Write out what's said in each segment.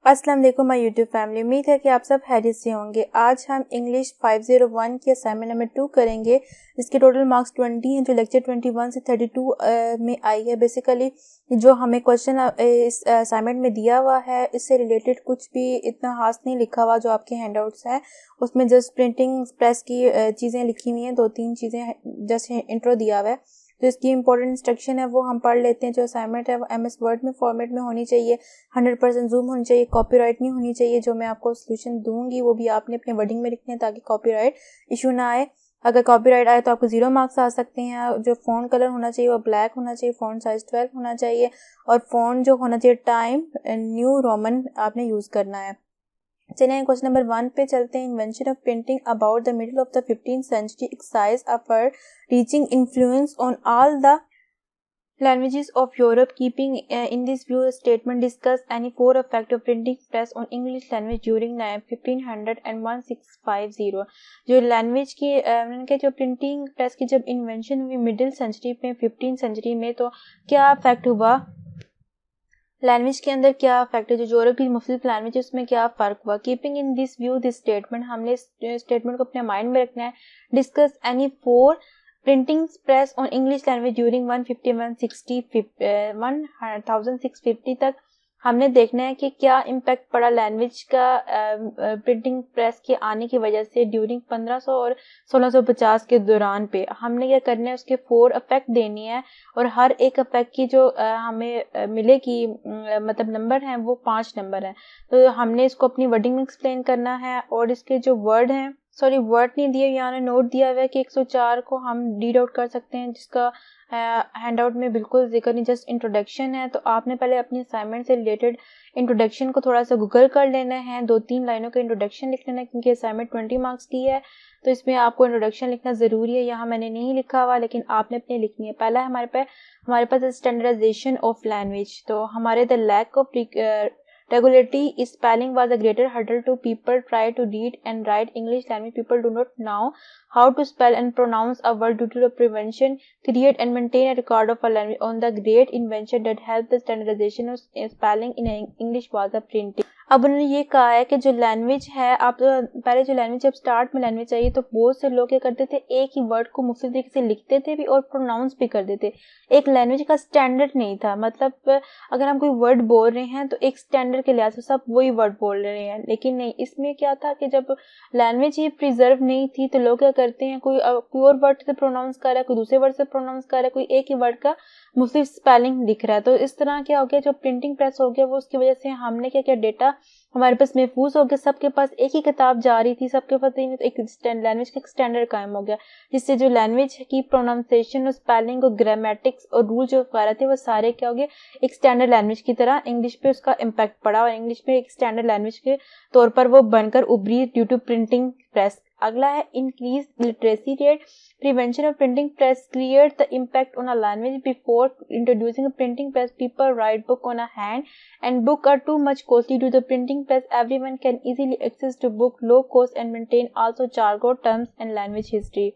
अस्सलाम वालेकुम my YouTube family. उम्मीद है कि आप सब खैरियत से होंगे। आज हम इंग्लिश 501 की असाइनमेंट नंबर 2 करेंगे, जिसके टोटल मार्क्स 20 हैं, जो लेक्चर 21 से 32 में आई है। बेसिकली जो हमें क्वेश्चन इस असाइनमेंट में दिया हुआ है, इससे रिलेटेड कुछ भी इतना खास नहीं लिखा हुआ। जो आपके हैंडआउट्स हैं उसमें जस्ट प्रिंटिंग प्रेस की चीज़ें लिखी हुई हैं, 2-3 चीज़ें जस्ट इंट्रो दिया हुआ है। जो इसकी इंपॉर्टेंट इंस्ट्रक्शन है वो हम पढ़ लेते हैं। जो असाइनमेंट है वो MS वर्ड में फॉर्मेट में होनी चाहिए, 100% जूम होनी चाहिए, कॉपीराइट नहीं होनी चाहिए। जो मैं आपको सोल्यूशन दूंगी वो भी आपने अपने वर्डिंग में लिखने हैं ताकि कॉपीराइट इशू ना आए। अगर कॉपीराइट आए तो आपको 0 मार्क्स आ सकते हैं। जो फ़ॉन्ट कलर होना चाहिए वो ब्लैक होना चाहिए, फ़ॉन्ट साइज 12 होना चाहिए और फ़ॉन्ट जो होना चाहिए टाइम न्यू रोमन आपने यूज़ करना है। चलिए क्वेश्चन नंबर 1 पे चलते हैं। Invention of printing about the middle of the 15th century exercise a far reaching influence on all the languages of Europe. Keeping in this view, a statement discuss any four effect of printing press on English language during 1500 and 1650। जो language की उनके जो printing press की जब invention हुई middle century में, 15th century में, तो क्या इफेक्ट हुआ लैंग्वेज के अंदर, क्या इफेक्ट है जो यूरोप की मुख्तलिफ लैंग्वेज उसमें क्या फ़र्क हुआ। Keeping in this view this statement, हमने इस स्टेटमेंट को अपने माइंड में रखना है। Discuss any four printing press on English language during 1650 तक हमने देखना है कि क्या इम्पैक्ट पड़ा लैंग्वेज का प्रिंटिंग प्रेस के आने की वजह से ड्यूरिंग 1500 और 1650 के दौरान पे। हमने क्या करना है, उसके 4 इफेक्ट देनी है और हर एक इफेक्ट की जो हमें मिलेगी मतलब नंबर हैं वो 5 नंबर हैं। तो हमने इसको अपनी वर्डिंग में एक्सप्लेन करना है और इसके जो वर्ड हैं, सॉरी वर्ड नहीं दिए, यहाँ नोट दिया हुआ है कि 104 को हम रीड आउट कर सकते हैं, जिसका हैंडआउट में बिल्कुल जिक्र नहीं, जस्ट इंट्रोडक्शन है। तो आपने पहले अपनी असाइनमेंट से रिलेटेड इंट्रोडक्शन को थोड़ा सा गूगल कर लेना है, 2-3 लाइनों का इंट्रोडक्शन लिख लेना है, क्योंकि असाइनमेंट 20 मार्क्स की है तो इसमें आपको इंट्रोडक्शन लिखना ज़रूरी है। यहाँ मैंने नहीं लिखा हुआ लेकिन आपने अपने लिखनी है। पहला हमारे पास स्टैंडर्डाइजेशन ऑफ लैंग्वेज। तो हमारे the lack of regularity is spelling was a greater hurdle to people try to read and write English language. People do not know how to spell and pronounce a word due to the prevention, create and maintain a record of a language. On the great invention that helped the standardization of spelling in English was the printing. अब उन्होंने ये कहा है कि जो language है, आप पहले जो लैंग्वेज जब स्टार्ट में लैंग्वेज चाहिए तो बहुत से लोग क्या करते थे, एक ही वर्ड को मुख्तलिफ तरीके से लिखते थे भी और प्रोनाउंस भी करते थे। एक लैंग्वेज का स्टैंडर्ड नहीं था, मतलब अगर हम कोई वर्ड बोल रहे हैं तो एक स्टैंडर्ड के लिहाज से सब वही वर्ड बोल रहे हैं, लेकिन नहीं, इसमें क्या था कि जब लैंग्वेज ये प्रिजर्व नहीं थी तो लोग क्या करते हैं, कोई और वर्ड से प्रोनाउंस कर रहा है, कोई दूसरे वर्ड से प्रोनाउंस कर रहा है, कोई एक ही वर्ड का मुख्तलिफ स्पेलिंग लिख रहा है। तो इस तरह क्या हो गया, जो प्रिंटिंग प्रेस हो गया वो उसकी वजह से हमने क्या किया, डेटा हमारे पास महफूज हो गया, सबके पास एक ही किताब जा रही थी, सबके पास एक लैंग्वेज का स्टैंडर्ड कायम हो गया, जिससे जो लैंग्वेज की प्रोनाउंसिएशन और स्पेलिंग और ग्रामेटिक्स और रूल जो वगैरह थे वो सारे क्या हो गए, एक स्टैंडर्ड लैंग्वेज की तरह इंग्लिश पे उसका इम्पैक्ट पड़ा और इंग्लिश पे एक स्टैंडर्ड लैंग्वेज के तौर पर वो बनकर उभरी ड्यू टू प्रिंटिंग प्रेस। अगला है increase literacy rate. Prevention of printing press cleared the impact on a language. Before introducing a printing press, people write book on a hand, and book are too much costly to the printing press. Everyone can easily access to book, low cost and maintain also jargon terms and language history.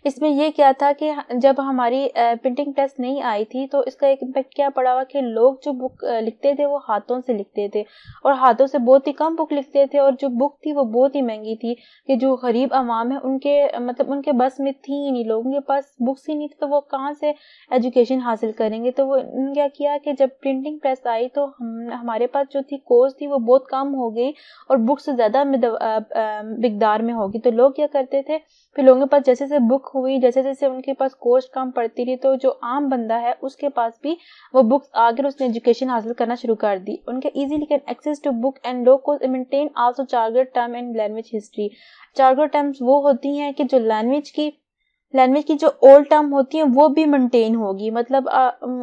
इसमें ये क्या था कि जब हमारी printing press नहीं आई थी तो इसका एक इम्पैक्ट क्या पड़ा हुआ कि लोग जो बुक लिखते थे वो हाथों से लिखते थे और हाथों से बहुत ही कम बुक लिखते थे और जो बुक थी वो बहुत ही महंगी थी कि जो गरीब आवाम है उनके मतलब उनके बस में थी ही नहीं, लोगों के पास बुक्स ही नहीं थी तो वो कहाँ से एजुकेशन हासिल करेंगे। तो वो उन्होंने क्या किया कि जब प्रिंटिंग प्रेस आई तो हमारे पास जो थी कॉस्ट थी वो बहुत कम हो गई और बुक्स ज़्यादा मिकदार में होगी। तो लोग क्या करते थे, फिर लोगों के पास जैसे जैसे बुक हुई, जैसे जैसे उनके पास कॉस्ट कम पड़ती रही तो जो आम बंदा है उसके पास भी वो बुक्स आकर उसने एजुकेशन हासिल करना शुरू कर दी। उनके easily can access to book and low cost maintain also jargon term and language history. Jargon terms वो होती हैं कि जो लैंग्वेज की जो ओल्ड टर्म होती है वो भी मेंटेन होगी, मतलब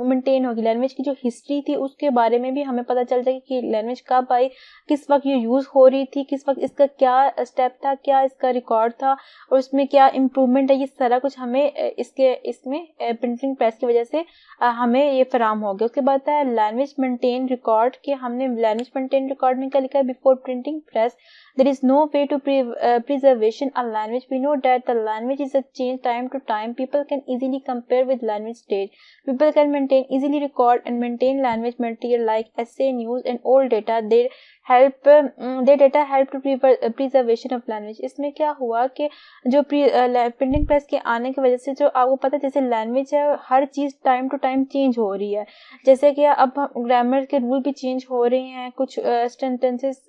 मेंटेन होगी। लैंग्वेज की जो हिस्ट्री थी उसके बारे में भी हमें पता चल जाएगा कि लैंग्वेज कब आई, किस वक्त ये यूज़ हो रही थी, किस वक्त इसका क्या स्टेप था, क्या इसका रिकॉर्ड था और उसमें क्या इम्प्रूवमेंट है। ये सारा कुछ हमें इसमें प्रिंटिंग प्रेस की वजह से हमें ये फराम हो गया। उसके बाद है लैंग्वेज मेंटेन रिकॉर्ड, कि हमने लैंग्वेज मेंटेन रिकॉर्ड में क्या लिखा है, before printing press there is no way to preservation a language. We know that the language is a change time time to time, people can easily compare with language stage. People can easily record and maintain language material like essay, news and old data. Their data help to preservation of language. इसमें क्या हुआ कि जो printing press के आने की वजह से जो आपको पता है जैसे लैंग्वेज है हर चीज़ टाइम टू टाइम चेंज हो रही है, जैसे कि अब ग्रामर के रूल भी चेंज हो रहे हैं, कुछ सेंटेंसेस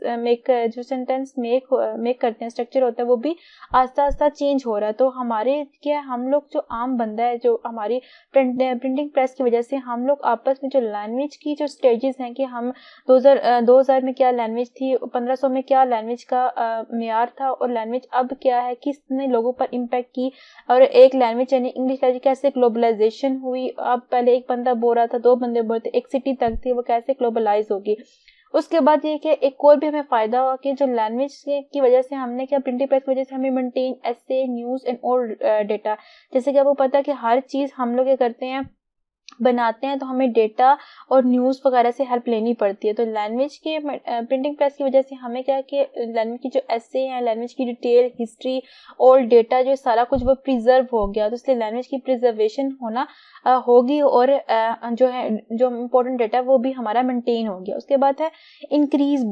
जो सेंटेंस मेक करते हैं, स्ट्रक्चर होता है वो भी आस्ता आस्ता चेंज हो रहा है। तो हमारे क्या हम लोग जो आम बंदा है जो हमारी प्रिंटिंग प्रेस की वजह से हम लोग आपस में जो लैंग्वेज की जो स्टेजेस हैं कि हम 2000 में क्या लैंग्वेज थी, 1500 में क्या लैंग्वेज का मेयार था और लैंग्वेज अब क्या है, किसने लोगों पर इम्पैक्ट की, और एक लैंग्वेज यानी इंग्लिश लैंग्वेज कैसे ग्लोबलाइजेशन हुई। अब पहले एक बंदा बोल रहा था, 2 बंदे बोल रहे थे, एक सिटी तक थी, वो कैसे ग्लोबलाइज होगी। उसके बाद ये कि एक और भी हमें फायदा हुआ कि जो लैंग्वेज की वजह से हमने क्या प्रिंटिंग प्रेस की वजह से हमें maintain essay, news and all data, जैसे कि आपको पता है कि हर चीज़ हम लोग ये करते हैं बनाते हैं तो हमें डेटा और न्यूज़ वगैरह से हेल्प लेनी पड़ती है। तो लैंग्वेज के प्रिंटिंग प्रेस की वजह से हमें क्या कि लैंग्वेज की जो एसे हैं, लैंग्वेज की डिटेल, हिस्ट्री, ओल्ड डेटा, जो सारा कुछ वो प्रिजर्व हो गया। तो इसलिए लैंग्वेज की प्रिजर्वेशन होना होगी और जो इम्पोर्टेंट डेटा वो भी हमारा मेंटेन हो गया। उसके बाद है इंक्रीज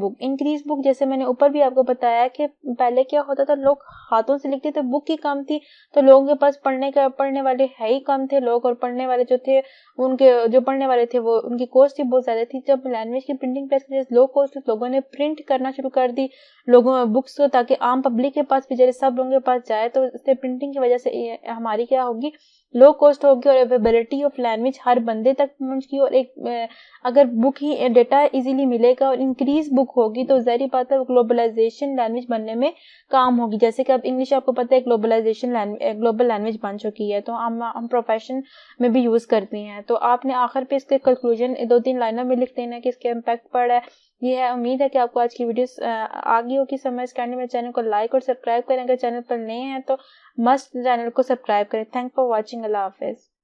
बुक। जैसे मैंने ऊपर भी आपको बताया कि पहले क्या होता था, लोग हाथों से लिखते थे, बुक ही कम थी, तो लोगों के पास पढ़ने वाले है ही कम थे लोग, और पढ़ने वाले जो थे उनके जो पढ़ने वाले थे वो उनकी कॉस्ट ही बहुत ज्यादा थी। जब लैंग्वेज की प्रिंटिंग प्रेस की लो कॉस्ट, लोगों ने प्रिंट करना शुरू कर दी लोगों बुक्स को, ताकि आम पब्लिक के पास बेचारे सब लोगों के पास जाए। तो इससे प्रिंटिंग की वजह से हमारी क्या होगी, लो कॉस्ट होगी और अवेलेबिलिटी ऑफ लैंग्वेज हर बंदे तक पहुंचगी। और एक अगर बुक ही डेटा इजीली मिलेगा और इंक्रीज बुक होगी तो ज़ाहिर बात है ग्लोबलाइजेशन लैंग्वेज बनने में काम होगी। जैसे कि अब इंग्लिश आपको पता है ग्लोबल लैंग्वेज बन चुकी है, तो हम प्रोफेशन में भी यूज़ करते हैं। तो आपने आखिर पे इसके कंक्लूजन 2-3 लाइनों में लिख देना कि इसके इम्पैक्ट पड़ा है। ये है, उम्मीद है कि आपको आज की वीडियोस आ गई होगी समझ करने में। चैनल को लाइक और सब्सक्राइब करें, अगर चैनल पर नए हैं तो मस्ट चैनल को सब्सक्राइब करें। Thank for watching. अल्लाह हाफिज़।